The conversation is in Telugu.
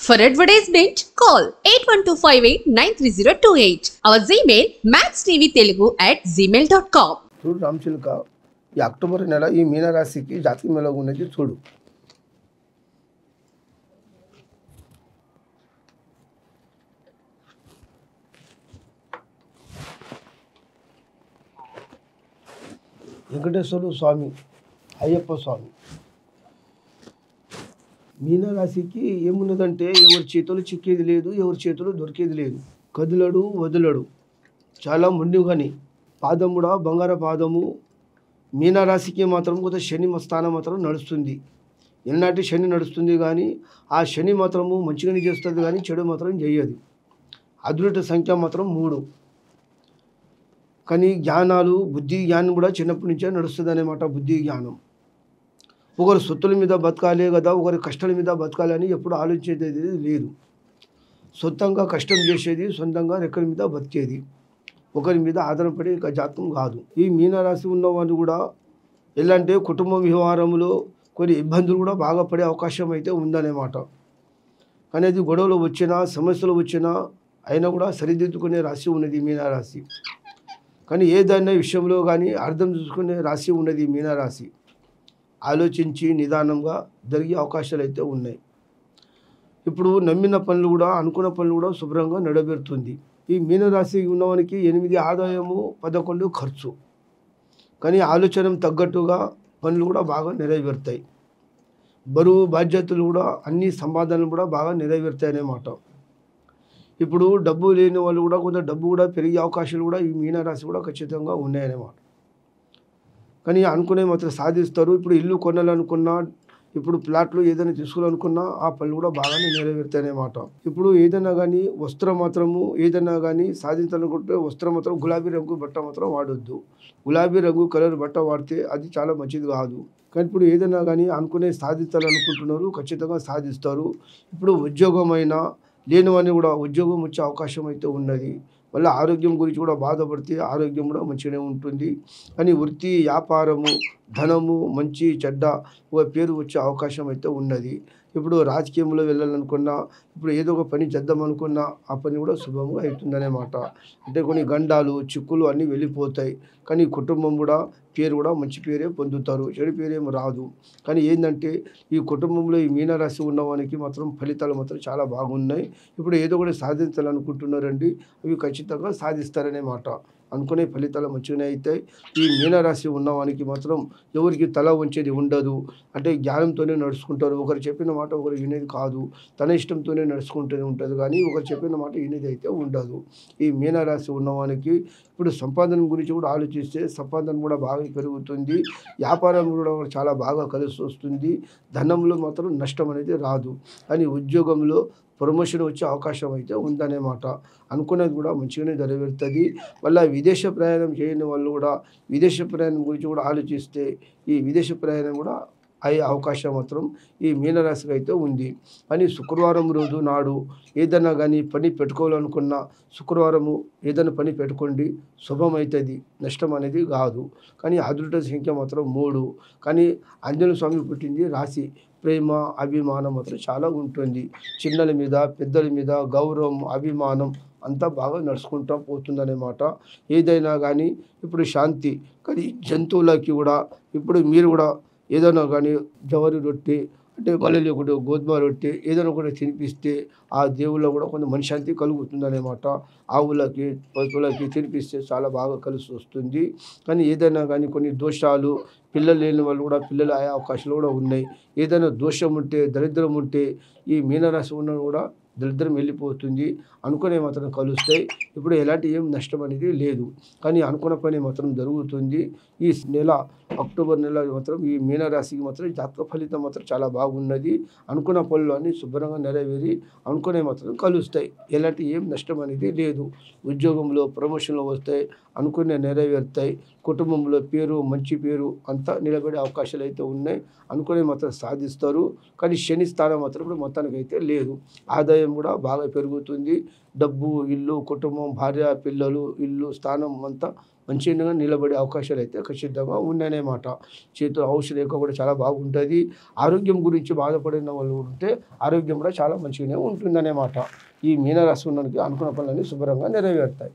For advertisement, call 8125893028. Our Gmail maxtvtelugu@gmail.com. చూడు రామచిలుక, ఈ అక్టోబర్ నెల ఈ మీనరాశికి జాతకం ఎలా ఉన్నది చూడు. వెంకటేశ్వర స్వామి, అయ్యప్ప స్వామి. మీనరాశికి ఏమున్నదంటే ఎవరి చేతులు చిక్కేది లేదు, ఎవరి చేతులు దొరికేది లేదు. కదులడు వదులడు, చాలా మొండిగాని పాదం కూడా బంగార పాదము. మీనరాశికి మాత్రం కొంత శని స్థానం మాత్రం నడుస్తుంది. ఎన్నాటి శని నడుస్తుంది కానీ ఆ శని మాత్రము మంచిగానే చేస్తుంది కానీ చెడు మాత్రం చేయదు. అదృష్ట సంఖ్య మాత్రం 3. కానీ జ్ఞానాలు, బుద్ధి జ్ఞానం కూడా చిన్నప్పటి నుంచే నడుస్తుంది అన్నమాట. బుద్ధి జ్ఞానం ఒకరు సొత్తుల మీద బతకాలే కదా, ఒకరి కష్టాల మీద బతకాలి అని ఎప్పుడు ఆలోచించేది లేదు. సొంతంగా కష్టం చేసేది, సొంతంగా రెక్కల మీద బతికేది, ఒకరి మీద ఆధారపడే జాతకం కాదు. ఈ మీనరాశి ఉన్నవాళ్ళు కూడా ఎలా అంటే కుటుంబ వ్యవహారంలో కొన్ని ఇబ్బందులు కూడా బాగా పడే అవకాశం అయితే ఉందన్నమాట. కానీ అది గొడవలు వచ్చినా, సమస్యలు వచ్చినా అయినా కూడా సరిదిద్దుకునే రాశి ఉన్నది మీనరాశి. కానీ ఏదైనా విషయంలో కానీ అర్థం చేసుకునే రాశి ఉన్నది మీనరాశి. ఆలోచించి నిదానంగా జరిగే అవకాశాలు అయితే ఉన్నాయి. ఇప్పుడు నమ్మిన పనులు కూడా, అనుకున్న పనులు కూడా శుభ్రంగా నడబెడుతుంది. ఈ మీనరాశి ఉన్నవానికి 8 ఆదాయము, 11 ఖర్చు. కానీ ఆలోచన తగ్గట్టుగా పనులు కూడా బాగా నెరవేరుతాయి. బరువు బాధ్యతలు కూడా అన్ని సంపాదనలు కూడా బాగా నెరవేరుతాయి అన్నమాట. ఇప్పుడు డబ్బు లేని వాళ్ళు కూడా కొంత డబ్బు కూడా పెరిగే అవకాశాలు కూడా ఈ మీనరాశి కూడా ఖచ్చితంగా ఉన్నాయన్నమాట. కానీ అనుకునే మాత్రం సాధిస్తారు. ఇప్పుడు ఇల్లు కొనాలనుకున్నా, ఇప్పుడు ప్లాట్లు ఏదైనా తీసుకోవాలనుకున్నా ఆ పనులు కూడా బాగానే నెరవేరుతాయి అన్నమాట. ఇప్పుడు ఏదైనా కానీ వస్త్రం మాత్రము ఏదైనా కానీ సాధించాలనుకుంటే వస్త్రం మాత్రం గులాబీ రంగు బట్ట మాత్రం వాడొద్దు. గులాబీ రంగు కలర్ బట్ట వాడితే అది చాలా మంచిది కాదు. కానీ ఇప్పుడు ఏదైనా కానీ అనుకునే సాధించాలనుకుంటున్నారు, ఖచ్చితంగా సాధిస్తారు. ఇప్పుడు ఉద్యోగమైనా లేనివన్నీ కూడా ఉద్యోగం వచ్చే అవకాశం అయితే ఉన్నది. మళ్ళీ ఆరోగ్యం గురించి కూడా బాధపడితే ఆరోగ్యం కూడా మంచిగానే ఉంటుంది. కానీ వృత్తి, వ్యాపారము, ధనము, మంచి చెడ్డ ఒక పేరు వచ్చే అవకాశం అయితే ఉన్నది. ఇప్పుడు రాజకీయంలో వెళ్ళాలనుకున్నా, ఇప్పుడు ఏదో ఒక పని చేద్దామనుకున్నా ఆ పని కూడా శుభంగా అవుతుందన్నమాట. అంటే కొన్ని గండాలు, చిక్కులు అన్నీ వెళ్ళిపోతాయి. కానీ కుటుంబం కూడా పేరు కూడా మంచి పేరే పొందుతారు, చెడు పేరేమో రాదు. కానీ ఏంటంటే ఈ కుటుంబంలో ఈ మీనరాశి ఉన్నవానికి మాత్రం ఫలితాలు మాత్రం చాలా బాగున్నాయి. ఇప్పుడు ఏదో కూడా సాధించాలనుకుంటున్నారండి, అవి ఖచ్చితంగా సాధిస్తారనే మాట. అనుకునే ఫలితాలు మంచిగానే అవుతాయి. ఈ మీనరాశి ఉన్నవానికి మాత్రం ఎవరికి తల వంచేది ఉండదు. అంటే జ్ఞానంతోనే నడుచుకుంటారు. ఒకరు చెప్పిన మాట ఒకరు వినేది కాదు. తన ఇష్టంతోనే నడుచుకుంటూనే ఉంటుంది కానీ ఒకరు చెప్పిన మాట వినేది అయితే ఉండదు. ఈ మీనరాశి ఉన్నవానికి ఇప్పుడు సంపాదన గురించి కూడా ఆలోచిస్తే సంపాదన కూడా బాగా పెరుగుతుంది. వ్యాపారం కూడా చాలా బాగా కలిసి వస్తుంది. ధనంలో మాత్రం నష్టం అనేది రాదు. కానీ ఉద్యోగంలో ప్రమోషన్ వచ్చే అవకాశం అయితే ఉందన్నమాట. అనుకున్నది కూడా మంచిగానే నెరవేరుతుంది. మళ్ళీ విదేశ ప్రయాణం చేయని వాళ్ళు కూడా విదేశ ప్రయాణం గురించి కూడా ఆలోచిస్తే ఈ విదేశ ప్రయాణం కూడా అయ్యే అవకాశం మాత్రం ఈ మీనరాశికి అయితే ఉంది. కానీ శుక్రవారం రోజు నాడు ఏదైనా కానీ పని పెట్టుకోవాలనుకున్నా శుక్రవారము ఏదైనా పని పెట్టుకోండి, శుభమవుతుంది, నష్టం అనేది కాదు. కానీ అదృష్ట సంఖ్య మాత్రం 3. కానీ ఆంజనేయ స్వామి పుట్టింది రాశి. ప్రేమ, అభిమానం మాత్రం చాలా ఉంటుంది. చిన్నల మీద, పెద్దల మీద గౌరవం, అభిమానం అంతా బాగా నడుచుకుంటూ పోతుందన్నమాట. ఏదైనా కానీ ఇప్పుడు శాంతి. కానీ జంతువులకి కూడా ఇప్పుడు మీరు కూడా ఏదైనా కానీ జవరి రొట్టె అంటే బలి లేకుండా గోధుమ రొట్టె ఏదైనా కూడా తినిపిస్తే ఆ దేవుళ్ళ కూడా కొంత మనశ్శాంతి కలుగుతుందన్నమాట. ఆవులకి, పశువులకి తినిపిస్తే చాలా బాగా కలిసి వస్తుంది. కానీ ఏదైనా కానీ కొన్ని దోషాలు, పిల్లలు లేని వాళ్ళు కూడా పిల్లలు అయ్యే అవకాశాలు కూడా ఉన్నాయి. ఏదైనా దోషం ఉంటే, దరిద్రం ఉంటే ఈ మీనరాశి ఉన్న కూడా దరిద్రం వెళ్ళిపోతుంది. అనుకునే మాత్రం కలుస్తాయి. ఇప్పుడు ఎలాంటి ఏం నష్టం అనేది లేదు. కానీ అనుకున్న పని మాత్రం జరుగుతుంది. ఈ నెల అక్టోబర్ నెల మాత్రం ఈ మీనరాశికి మాత్రం జాతక ఫలితం మాత్రం చాలా బాగున్నది. అనుకున్న పనులు అన్నీ శుభ్రంగా నెరవేరి అనుకునే మాత్రం కలుస్తాయి. ఎలాంటి ఏం నష్టం అనేది లేదు. ఉద్యోగంలో ప్రమోషన్లు వస్తాయి, అనుకునే నెరవేరుతాయి. కుటుంబంలో పేరు, మంచి పేరు అంతా నిలబడే అవకాశాలు అయితే ఉన్నాయి. అనుకునే మాత్రం సాధిస్తారు. కానీ శని స్థానం మాత్రం ఇప్పుడు మొత్తానికి అయితే లేదు. ఆదాయం కూడా బాగా పెరుగుతుంది. డబ్బు, ఇల్లు, కుటుంబం, భార్య, పిల్లలు, ఇల్లు, స్థానం అంతా మంచిగా నిలబడే అవకాశాలు అయితే ఖచ్చితంగా ఉన్నాయన్నమాట. చేతిలో హౌస్ రేఖ కూడా చాలా బాగుంటుంది. ఆరోగ్యం గురించి బాధపడిన వాళ్ళు ఉంటే ఆరోగ్యం కూడా చాలా మంచిగానే ఉంటుందన్నమాట. ఈ మీనరాశి ఉన్నోనికి అనుకున్న పనులన్నీ శుభ్రంగా నెరవేరుతాయి.